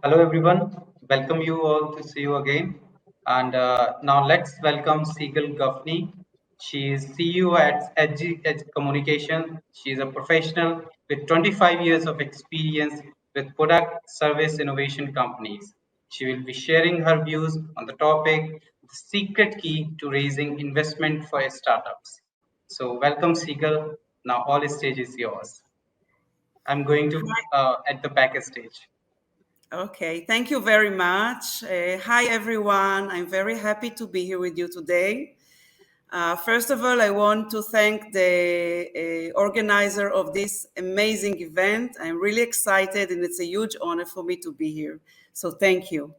Hello everyone, welcome you all to see you again. And now let's welcome Sigal Gafni. She is CEO at Edge Communication. She is a professional with 25 years of experience with product service innovation companies. She will be sharing her views on the topic, the secret key to raising investment for startups. So welcome Sigal. Now all stage is yours. I'm going to at the back stage. Okay, thank you very much. Hi, everyone. I'm very happy to be here with you today. First of all, I want to thank the organizer of this amazing event. I'm really excited, and it's a huge honor for me to be here. So, thank you.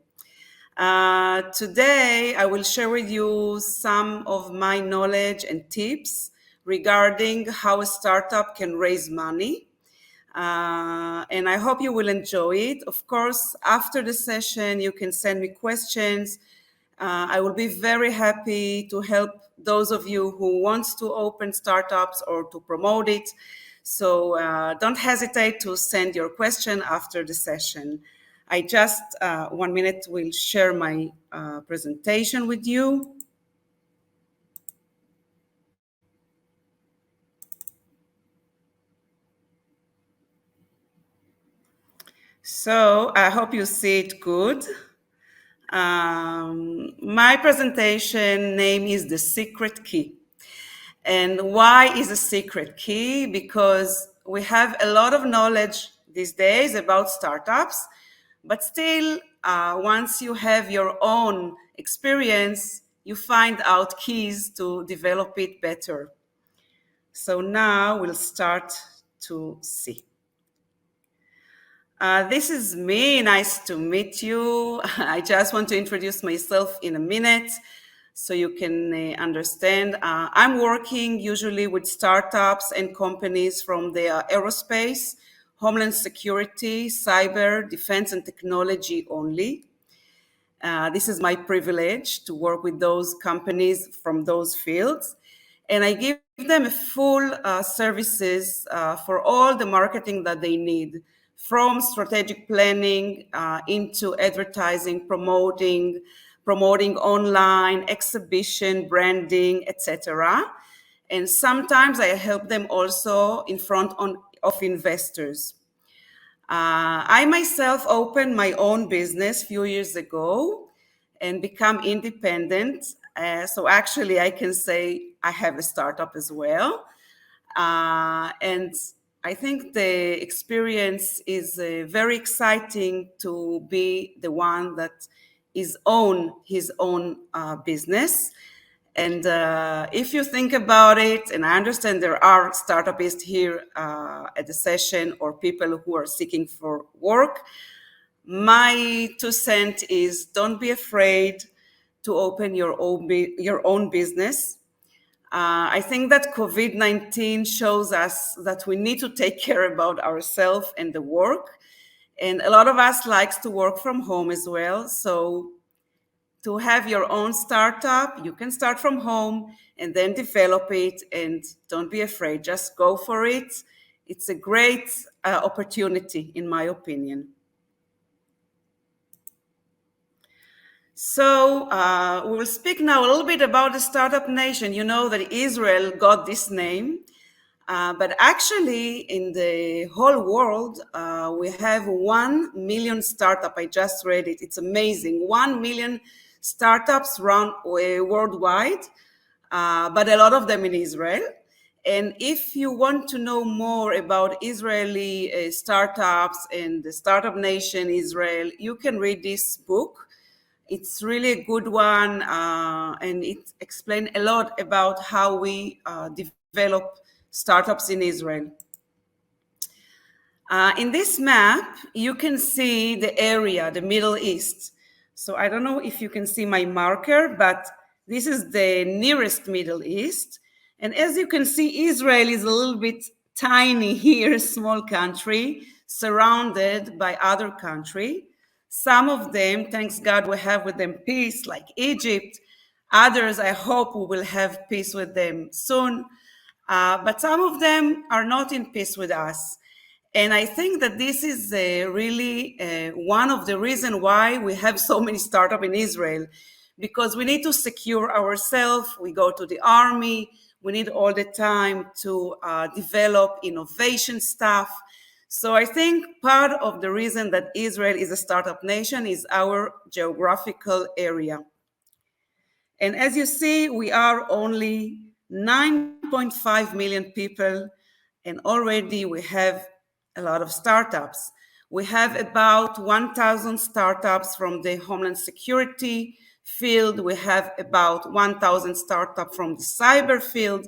Today, I will share with you some of my knowledge and tips regarding how a startup can raise money. And I hope you will enjoy it. Of course, after the session, you can send me questions. I will be very happy to help those of you who wants to open startups or to promote it. So don't hesitate to send your question after the session. I just, 1 minute, will share my presentation with you. So I hope you see it good. My presentation name is The Secret Key. And why is a secret key? Because we have a lot of knowledge these days about startups, but still, once you have your own experience, you find out keys to develop it better. So now we'll start to see. This is me. Nice to meet you. I just want to introduce myself in a minute so you can understand. I'm working usually with startups and companies from the aerospace, homeland security, cyber, defense, and technology only. This is my privilege to work with those companies from those fields. And I give them a full services for all the marketing that they need, from strategic planning into advertising, promoting online, exhibition, branding, etc. And sometimes I help them also in front of investors. I myself opened my own business a few years ago and become independent. So actually, I can say I have a startup as well. And I think the experience is very exciting to be the one that is own his own business. And if you think about it, and I understand there are startupists here at the session or people who are seeking for work, my 2 cents is don't be afraid to open your own business. I think that COVID-19 shows us that we need to take care about ourselves and the work. And a lot of us likes to work from home as well. So to have your own startup, you can start from home and then develop it, and don't be afraid, just go for it. It's a great opportunity, in my opinion. So we will speak now a little bit about the startup nation. You know that Israel got this name, but actually in the whole world, we have 1 million startup. I just read it. It's amazing. 1 million startups run worldwide, but a lot of them in Israel. And if you want to know more about Israeli startups and the startup nation Israel, you can read this book. It's really a good one, and it explains a lot about how we develop startups in Israel. In this map, you can see the area, the Middle East. So I don't know if you can see my marker, but this is the nearest Middle East. And as you can see, Israel is a little bit tiny here, small country, surrounded by other countries. Some of them, thanks God, we have with them peace, like Egypt. Others, I hope we will have peace with them soon. But some of them are not in peace with us. And I think that this is really one of the reasons why we have so many startups in Israel, because we need to secure ourselves. We go to the army. We need all the time to develop innovation stuff. So I think part of the reason that Israel is a startup nation is our geographical area. And as you see, we are only 9.5 million people, and already we have a lot of startups. We have about 1,000 startups from the Homeland Security field. We have about 1,000 startups from the cyber field.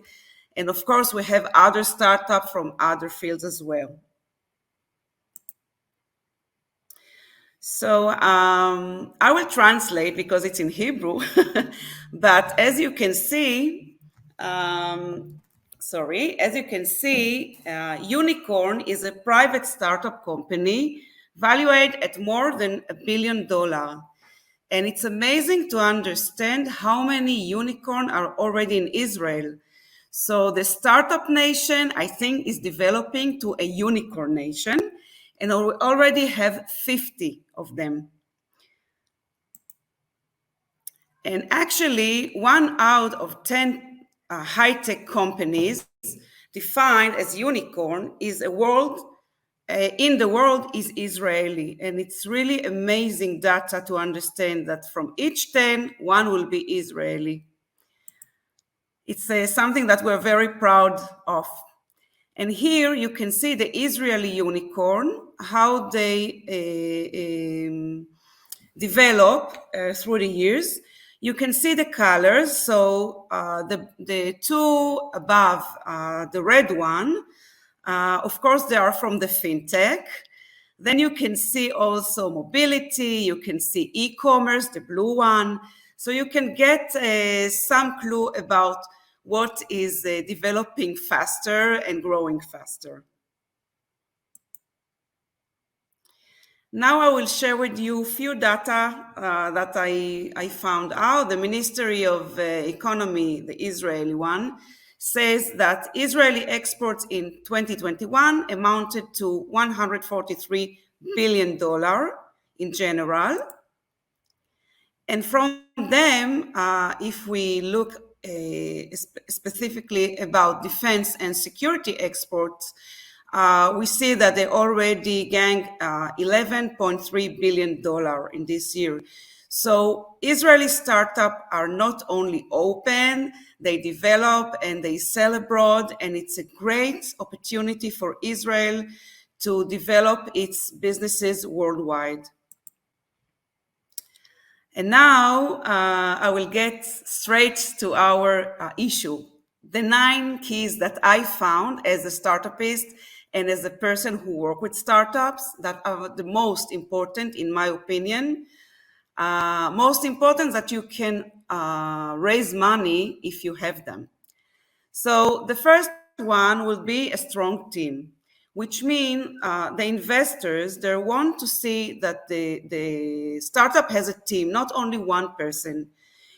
And of course, we have other startups from other fields as well. So I will translate because it's in Hebrew. But as you can see, as you can see, Unicorn is a private startup company valued at more than $1 billion. And it's amazing to understand how many unicorn are already in Israel. So the startup nation, I think, is developing to a unicorn nation, and we already have 50 of them. And actually, 1 out of 10 high-tech companies defined as unicorn is in the world is Israeli. And it's really amazing data to understand that from each 10, one will be Israeli. It's something that we're very proud of. And here you can see the Israeli unicorn, how they develop through the years. You can see the colors. So the two above, the red one, of course, they are from the fintech. Then you can see also mobility. You can see e-commerce, the blue one. So you can get some clue about what is developing faster and growing faster. Now I will share with you a few data that I found out. The Ministry of Economy, the Israeli one, says that Israeli exports in 2021 amounted to $143 billion in general. And from them, if we look specifically about defense and security exports, we see that they already gained $11.3 billion in this year. So Israeli startups are not only open, they develop and they sell abroad, and it's a great opportunity for Israel to develop its businesses worldwide. And now I will get straight to our issue. The 9 keys that I found as a startupist and as a person who works with startups that are the most important, in my opinion. Most important that you can raise money if you have them. So the first one will be a strong team, which means the investors, they want to see that the startup has a team, not only one person.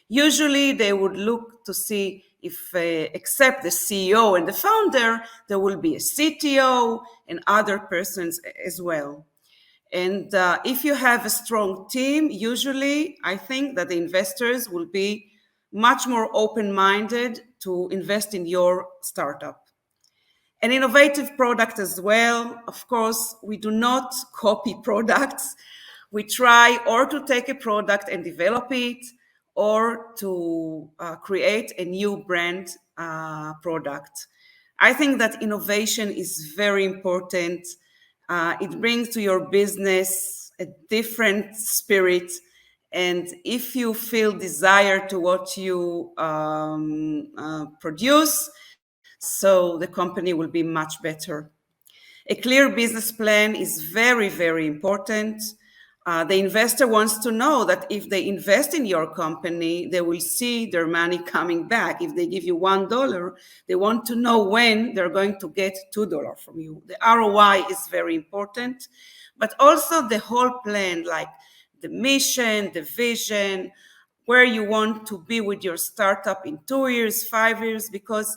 Usually they would look to see if, except the CEO and the founder, there will be a CTO and other persons as well. And if you have a strong team, usually I think that the investors will be much more open-minded to invest in your startup. An innovative product as well. Of course, we do not copy products. We try or to take a product and develop it, or to create a new brand product. I think that innovation is very important. It brings to your business a different spirit. And if you feel desire to what you produce, so the company will be much better. A clear business plan is very, very important. The investor wants to know that if they invest in your company, they will see their money coming back. If they give you $1, they want to know when they're going to get $2 from you. The ROI is very important, but also the whole plan, like the mission, the vision, where you want to be with your startup in 2 years, 5 years, because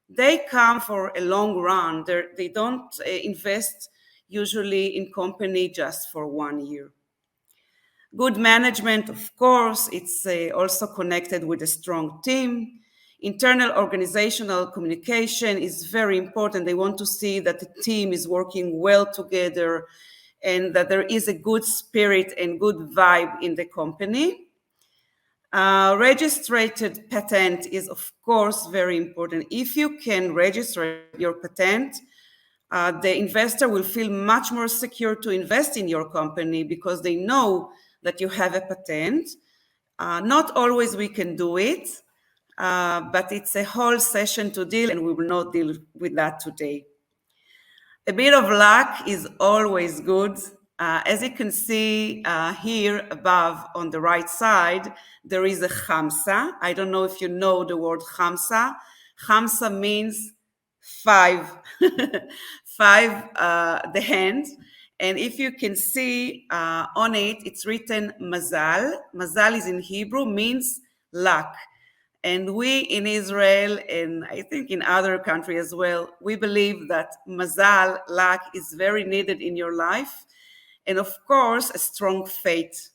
they come for a long run. They don't invest usually in company just for 1 year. Good management, of course, it's also connected with a strong team. Internal organizational communication is very important. They want to see that the team is working well together and that there is a good spirit and good vibe in the company. Registered patent is, of course, very important. If you can register your patent, the investor will feel much more secure to invest in your company because they know that you have a patent. Not always we can do it, but it's a whole session to deal, and we will not deal with that today. A bit of luck is always good. As you can see here above on the right side, there is a Khamsa. I don't know if you know the word Khamsa. Khamsa means five, five, the hand. And if you can see on it, it's written Mazal. Mazal is in Hebrew, means luck. And we in Israel, and I think in other countries as well, we believe that mazal, luck, is very needed in your life. And of course, a strong faith.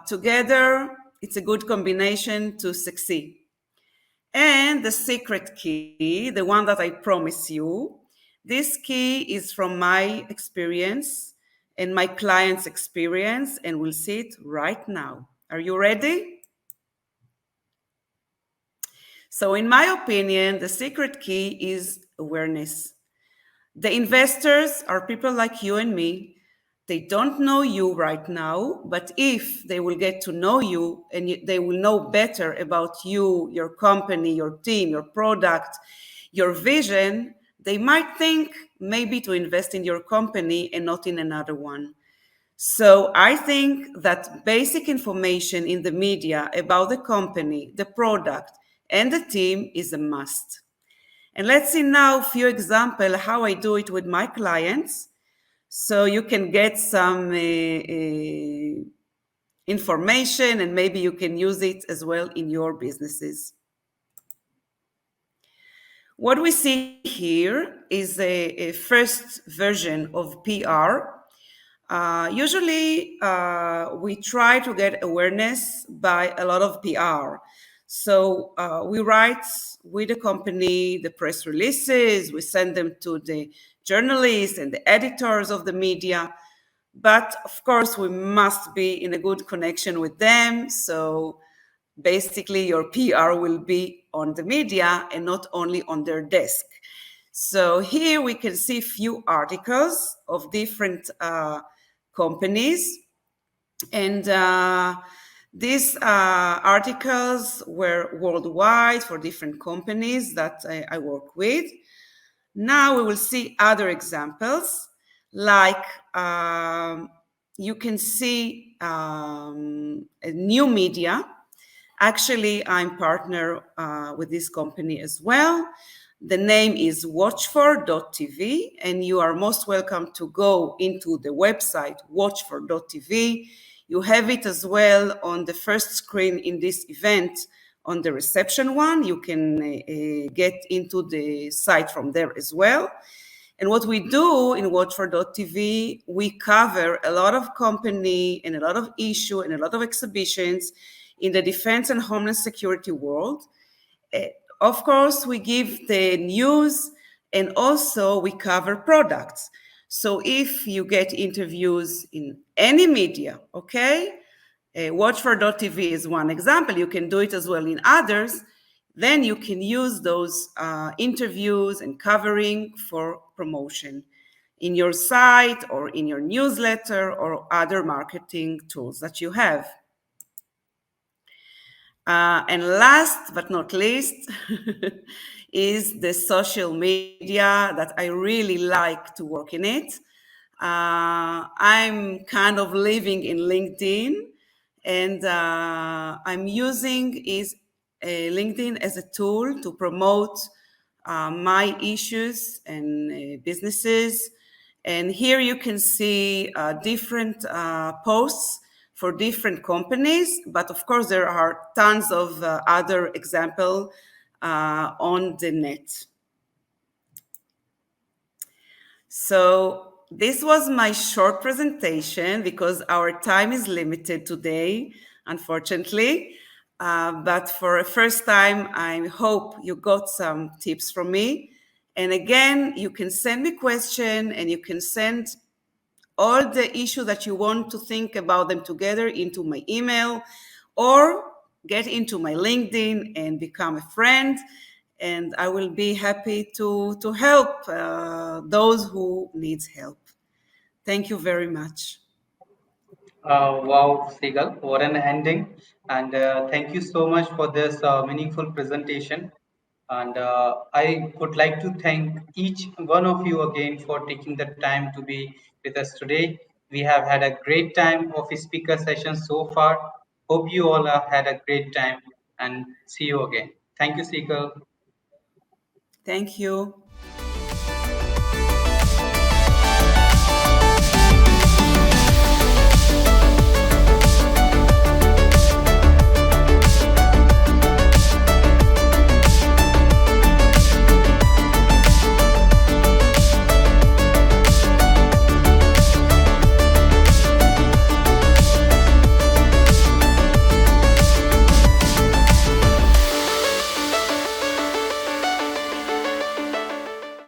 Together, it's a good combination to succeed. And the secret key, the one that I promise you, this key is from my experience and my client's experience, and we'll see it right now. Are you ready? So in my opinion, the secret key is awareness. The investors are people like you and me. They don't know you right now, but if they will get to know you and they will know better about you, your company, your team, your product, your vision, they might think maybe to invest in your company and not in another one. So I think that basic information in the media about the company, the product, and the team is a must. And let's see now a few examples how I do it with my clients, so you can get some information and maybe you can use it as well in your businesses. What we see here is a first version of PR. Usually, we try to get awareness by a lot of PR. So we write with the company the press releases, we send them to the journalists and the editors of the media. But of course, we must be in a good connection with them. So basically, your PR will be on the media and not only on their desk. So here we can see a few articles of different companies. And these articles were worldwide for different companies that I work with. Now we will see other examples, like you can see a new media. Actually, I'm partner with this company as well. The name is watchfor.tv, and you are most welcome to go into the website watchfor.tv. You have it as well on the first screen in this event on the reception one. You can get into the site from there as well. And what we do in watchfor.tv, we cover a lot of company and a lot of issue and a lot of exhibitions in the defense and homeland security world. Of course, we give the news and also we cover products. So if you get interviews in any media, okay, watchfor.tv is one example. You can do it as well in others. Then you can use those interviews and covering for promotion in your site or in your newsletter or other marketing tools that you have. And last but not least is the social media that I really like to work in it. I'm kind of living in LinkedIn, and I'm using LinkedIn as a tool to promote my issues and businesses. And here you can see different posts for different companies, but of course there are tons of other examples on the net. So this was my short presentation because our time is limited today, unfortunately. But for a first time, I hope you got some tips from me. And again, you can send me question and you can send all the issue that you want to think about them together into my email or get into my LinkedIn and become a friend. And I will be happy to help those who needs help. Thank you very much. Wow, Segal, what an ending. And thank you so much for this meaningful presentation. And I would like to thank each one of you again for taking the time to be with us today. We have had a great time of a speaker session so far. Hope you all have had a great time and see you again. Thank you, Segal. Thank you.